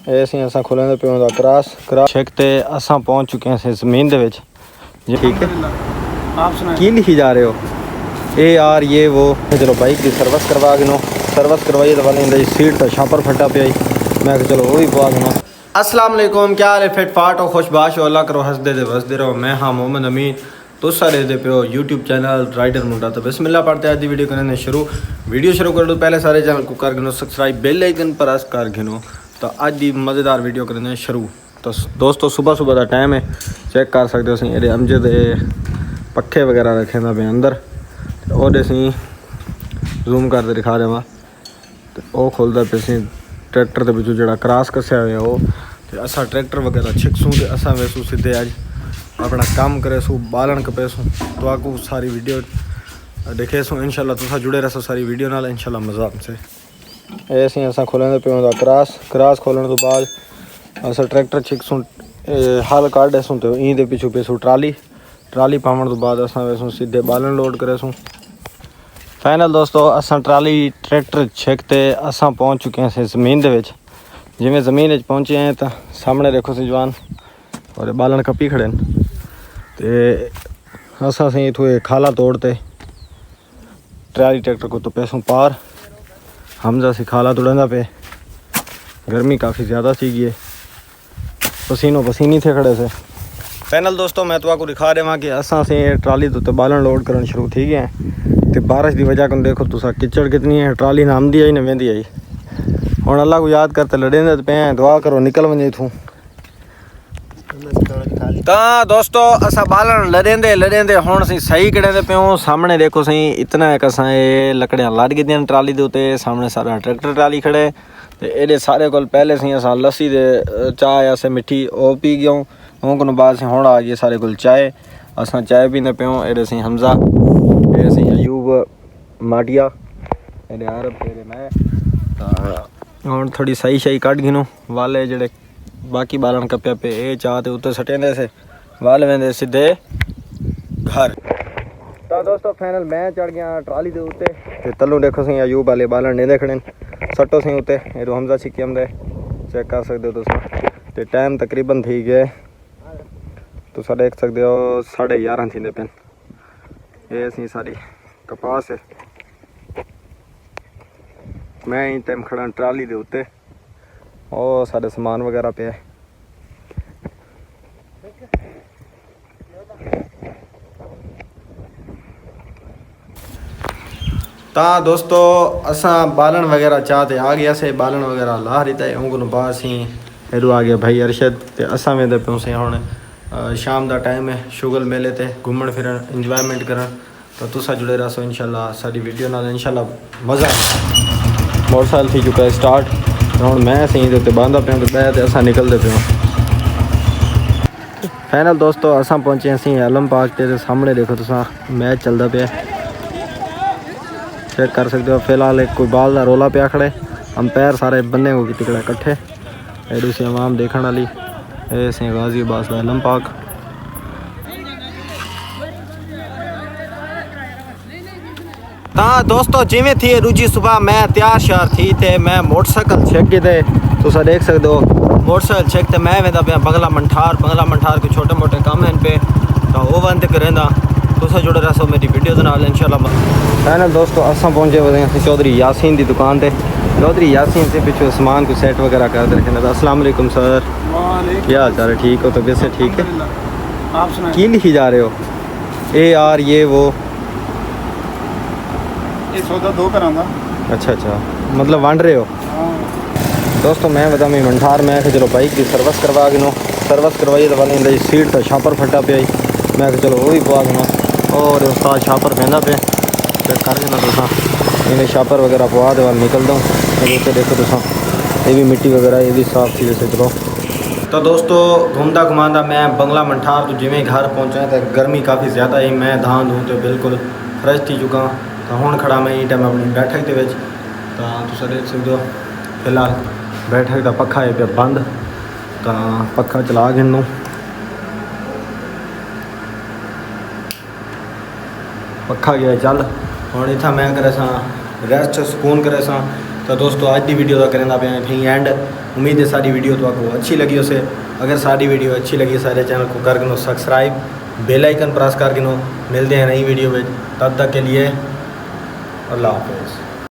ऐसे असा खोलेंगे पे होंदा क्रॉस चेक ते असा पहुंच चुके हैं ज़मीन दे विच। जी ठीक है, आप सुनाएं की लिखी जा रहे हो? ए यार ये वो चलो बाइक की सर्विस करवा के नो सर्विस करवाइए तो वाले सीट तो छापर फटा पे आई। मैं चलो वो भी पवा देना। अस्सलाम वालेकुम, क्या हाल है? फिट फाट और खुशबाश अल्लाह करो हंसदे दे वसदे रहो। मैं हाँ मोहम्मद अमीन, तो सारे दे पे यूट्यूब चैनल राइडर मुंडा। तो बिस्मिल्लाह पढ़ते आज दी वीडियो करने शुरू। वीडियो शुरू कर दो पहले सारे चैनल को कर गिनो सब्सक्राइब, बेल आइकन पर प्रेस कर गिनो। तो आज की मज़ेदार वीडियो करने शुरू। तो दोस्तों सुबह सुबह का टाइम है, चेक कर सकते हो। ये अमजद पखे वगैरह रखे ना पे अंदर और जूम करके दिखा देव। तो वह खोलता पे ट्रैक्टर के पिछू जो क्रॉस कसिया हुआ वो तो असा ट्रैक्टर वगैरह छिकसूँ तो असा वैसू सीधे अज अपना काम करेसूँ बालन कपेसूँ। तो आपको सारी वीडियो देखेसूँ इंशाल्लाह। तुसा जुड़े रहो सारी वीडियो नाल इंशाल्लाह मज़ा हमसे। ऐसे असा खोलेंगे पे होंदा क्रॉस खोलने तो बाद असा ट्रैक्टर छिकसूँ हल काटेसूँ तो ई पिछू पेसूँ ट्राली पावन तो बाद असा वैसू सीधे बालन लोड करेसूँ। फाइनल दोस्तों असा ट्राली ट्रैक्टर छिकते असा पहुँच चुके हैं ज़मीन दे विच। जिमें ज़मीन पहुँचे हैं तो सामने देखो सी जवान और बालन कपी खड़े तो असा से इतों खाला तोड़ते ट्राली ट्रैक्टर को तो पैसों पार हमजा से खाला तोड़ना पे। गर्मी काफ़ी ज़्यादा सी है, पसीनो पसीनी थे खड़े से। फाइनल दोस्तों मैं तो आपको दिखा देवा कि असा से ट्राली तो बालन लोड करना शुरू थी गए। तो बारिश की वजह को देखो तुसा किचड़ कितनी है, ट्राली ना आमदी आई ना वेंदी आई। हुण अल्लाह को याद करते लड़ेंदे पे दुआ करो निकल वजे इथों। तो दोस्तों असा बालन लड़ेंदे हुण सी सही करेंदे पे। सामने देखो सही इतना एक असा ये लकड़ियाँ लड़ गई ट्राली के उत्ते। सामने सारा ट्रैक्टर ट्राली खड़े तो ये सारे को पहले सी असा लस्सी दे चाह ऐसे मिठी वो पी गया को बाद से हुण आ गए सारे को चाय। असा चाय पींदे पे ये सी हमजा ये सी अयूब माटिया ये आरब तेरे मैं। हुण थोड़ी सही शही कट गिनो वाले जड़े बाकी बालन कप्या पे ये चाह ते उत्ते सटेंदे से वाल वेंदे सीधे घर। तो दोस्तों फाइनल मैं चढ़ गया ट्राली के उत्ते ते तलू देखो सी अयूब वाले बालन नेंदे खड़े सटो सी उत्ते ये हमजा छिकी आमदे चेक कर सकते हो तुम। तो टाइम तकरीबन थी गए तुसा देख सकते हो 11:30 थी पे। ये सी सारी कपास है। मैं इन टाइम खड़ा ट्राली के उत्ते और सारे समान वगैरह पे है। तो दोस्तों असा बालन वगैरह चाहते आ गया से बालन वगैरह ला रही है उनको बाद सी हेरू आ गया भाई अरशद। तो असा वेंदे पे से हुण शाम का टाइम है शुगल मेले ते घूमन फिरन इंजॉयमेंट करन। तो तुसा जुड़े रहो इंशाल्लाह सारी वीडियो नाल इंशाल्लाह मज़ा। मोटरसाइकिल थी चुका है स्टार्ट हुण मैं सही उत्ते बांधा पे तो बह असा निकलते पे। फाइनल दोस्तों असा पहुँचे असी आलम पार्क के सामने देखो तुसा मैच चलता पे चेक कर सकते हो। फिलहाल एक कोई बाल का रोला पे खड़े अंपायर सारे बंदे को कितने कट्ठे एडू सी आवाम देखने वाली ये सी गाजीबाद का आलम पार्क। हाँ दोस्तों जिमें थी रूजी सुबह मैं तैयार श्यार थी थे मैं मोटरसाइकिल छेक के थे तुसा देख सकते हो। मोटरसाइकिल छेक ते मैं वेंदा पे बंगला मंठार के छोटे मोटे काम हैं पे तो वो बंद करेंदा। तुसा जुड़े रहो मेरी वीडियो नाल इंशाल्लाह। फाइनल दोस्तों असा पहुँचे हुए चौधरी यासीन की दुकान पे। चौधरी यासीन से पिछले सामान को सेट वगैरह कर रखे। अस्सलाम वालेकुम सर, क्या हाल चाल है? ठीक हो? तबीयत से ठीक है? आप सुनाएं की लिखी जा रहे हो? ए यार ये वो ये सौदा दो करांगा। अच्छा मतलब वंड रहे हो? दोस्तों मैं बता मैं मंठार मैं चलो बाइक की सर्विस करवा के नो सर्विस करवाइए तो वाले सीट तो छापर फटा पे आई। मैं चलो वो भी पवा देना और उस्ताद छापर पहना पे चेक कर देना तुसा इन्हें छापर वगैरह पवा दे वाल निकल दूँ। तो देखो तुसा ये भी मिट्टी वगैरह ये भी साफ थी वैसे। चलो तो दोस्तों घूमता घुमाता मैं बंगला मंठार तो जिमें घर पहुँचा तो गर्मी काफ़ी ज़्यादा है। मैं धान धूँ तो बिल्कुल फ्रेश थी चुका तो हुण खड़ा मैं ये टाइम अपनी बैठक के तो देख सकते हो। फिलहाल बैठक का पखा है पे बंद तो पखा चला गिनूँ। पखा गया चल हुण इतना मैं करे रेस्ट सुकून करे तो दोस्तों आज की वीडियो का करें आप एंड उम्मीद है सारी वीडियो तो आपको अच्छी लगी उसे। अगर सारी वीडियो अच्छी लगी सारे चैनल को कर गिनो सब्सक्राइब, बेल आइकन प्रेस कर गिनो। मिलते हैं नई वीडियो में, तब तक के लिए अल्लाह हाफिज़।